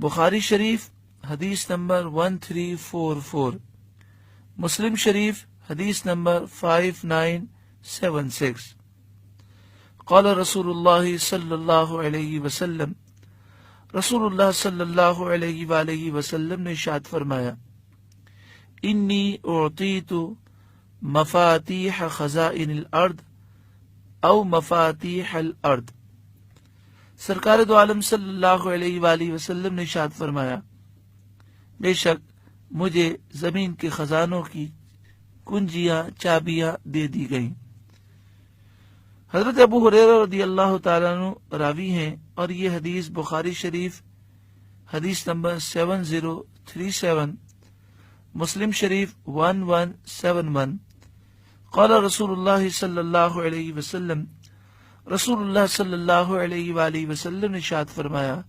بخاری شریف حدیث نمبر 1344، مسلم شریف حدیث نمبر 5976۔ قال رسول اللہ صلی اللہ علیہ وسلم، رسول اللہ صلی اللہ علیہ وآلہ وسلم نے ارشاد فرمایا، انی اعطیت مفاتیح خزائن الارض او مفاتیح الارض۔ سرکار دو عالم صلی اللہ علیہ وآلہ وسلم نے ارشاد فرمایا، بے شک مجھے زمین کے خزانوں کی کنجیاں چابیاں دے دی گئیں۔ حضرت ابو ہریرہ رضی اللہ تعالیٰ عنہ راوی ہیں اور یہ حدیث بخاری شریف حدیث نمبر 7037، مسلم شریف 1171۔ قال رسول اللہ صلی اللہ علیہ وسلم، رسول اللہ صلی اللہ علیہ وآلہ وسلم نے ارشاد فرمایا،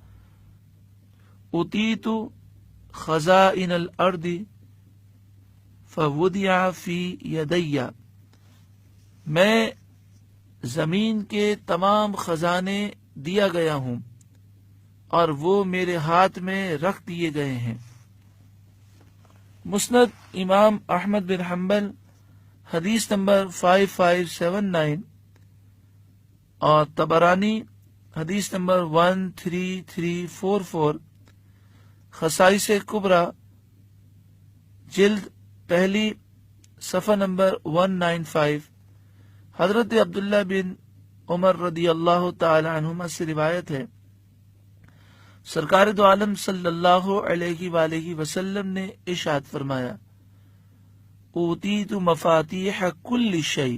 اُوتِیتُ خزائن الارض فوضع فی یدی، میں زمین کے تمام خزانے دیا گیا ہوں اور وہ میرے ہاتھ میں رکھ دیے گئے ہیں۔ مسند امام احمد بن حنبل حدیث نمبر 5579 اور طبرانی حدیث نمبر 13344، خصائص کبریٰ جلد پہلی صفحہ نمبر 195، حضرت عبداللہ بن عمر رضی اللہ تعالی عنہما سے روایت ہے، سرکار دو عالم صلی اللہ علیہ وآلہ وسلم نے ارشاد فرمایا، اوتیت مفاتیح کل شیء،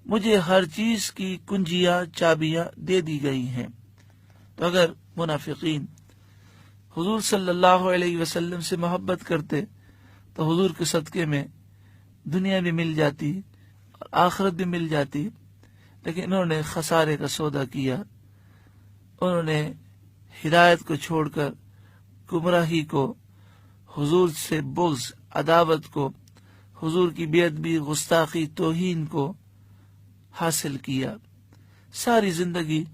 مجھے ہر چیز کی کنجیاں چابیاں دے دی گئی ہیں۔ تو اگر منافقین حضور صلی اللہ علیہ وسلم سے محبت کرتے تو حضور کے صدقے میں دنیا بھی مل جاتی اور آخرت بھی مل جاتی، لیکن انہوں نے خسارے کا سودا کیا، انہوں نے ہدایت کو چھوڑ کر گمراہی کو، حضور سے بغض عداوت کو، حضور کی بے ادبی گستاخی توہین کو حاصل کیا۔ ساری زندگی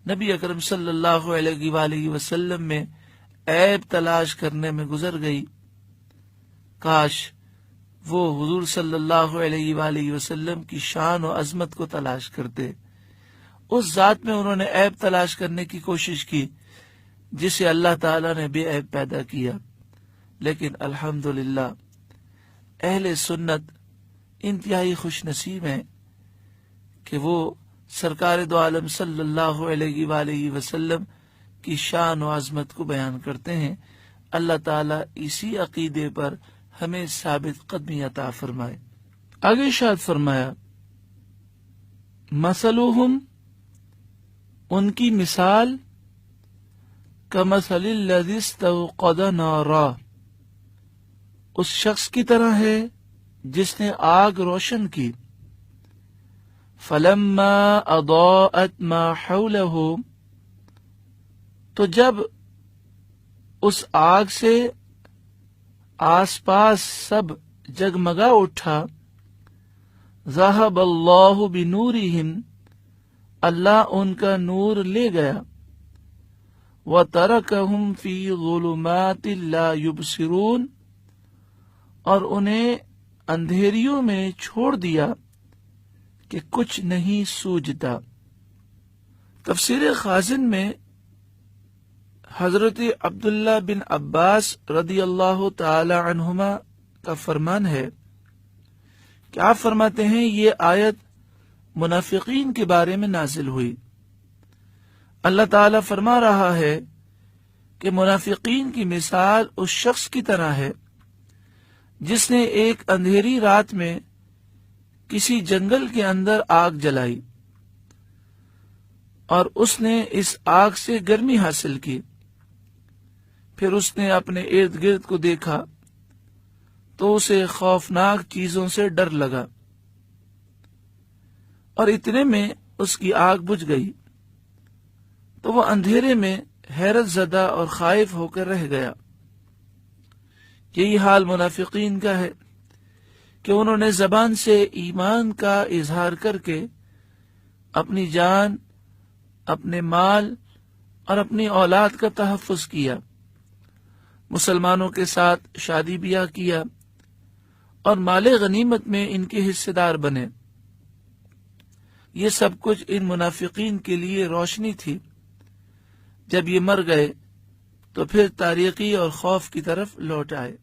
نبی اکرم صلی اللہ علیہ وآلہ وسلم میں عیب تلاش کرنے میں گزر گئی۔ کاش وہ حضور صلی اللہ علیہ وآلہ وسلم کی شان و عظمت کو تلاش کرتے، اس ذات میں انہوں نے عیب تلاش کرنے کی کوشش کی جسے اللہ تعالیٰ نے بے عیب پیدا کیا۔ لیکن الحمدللہ اہل سنت انتہائی خوش نصیب ہیں کہ وہ سرکار دو عالم صلی اللہ علیہ وآلہ وسلم کی شان و عظمت کو بیان کرتے ہیں۔ اللہ تعالیٰ اسی عقیدے پر ہمیں ثابت قدمی عطا فرمائے۔ آگے ارشاد فرمایا، مثلہم، ان کی مثال، کمثل الذی استوقد نارا، اس شخص کی طرح ہے جس نے آگ روشن کی، فلما اضاءت ما حولہ، تو جب اس آگ سے آس پاس سب جگمگا اٹھا، ذہب اللہ بنورہم، اللہ ان کا نور لے گیا، وترکہم فی ظلمات لا یبصرون، اور انہیں اندھیریوں میں چھوڑ دیا کہ کچھ نہیں سوجھتا۔ تفسیر خازن میں حضرت عبداللہ بن عباس رضی اللہ تعالی عنہما کا فرمان ہے کہ آپ فرماتے ہیں، یہ آیت منافقین کے بارے میں نازل ہوئی۔ اللہ تعالیٰ فرما رہا ہے کہ منافقین کی مثال اس شخص کی طرح ہے جس نے ایک اندھیری رات میں کسی جنگل کے اندر آگ جلائی اور اس نے اس آگ سے گرمی حاصل کی، پھر اس نے اپنے ارد گرد کو دیکھا تو اسے خوفناک چیزوں سے ڈر لگا اور اتنے میں اس کی آگ بجھ گئی، تو وہ اندھیرے میں حیرت زدہ اور خائف ہو کر رہ گیا۔ یہی حال منافقین کا ہے کہ انہوں نے زبان سے ایمان کا اظہار کر کے اپنی جان، اپنے مال اور اپنی اولاد کا تحفظ کیا، مسلمانوں کے ساتھ شادی بیاہ کیا اور مال غنیمت میں ان کے حصے دار بنے۔ یہ سب کچھ ان منافقین کے لیے روشنی تھی۔ جب یہ مر گئے تو پھر تاریکی اور خوف کی طرف لوٹ آئے۔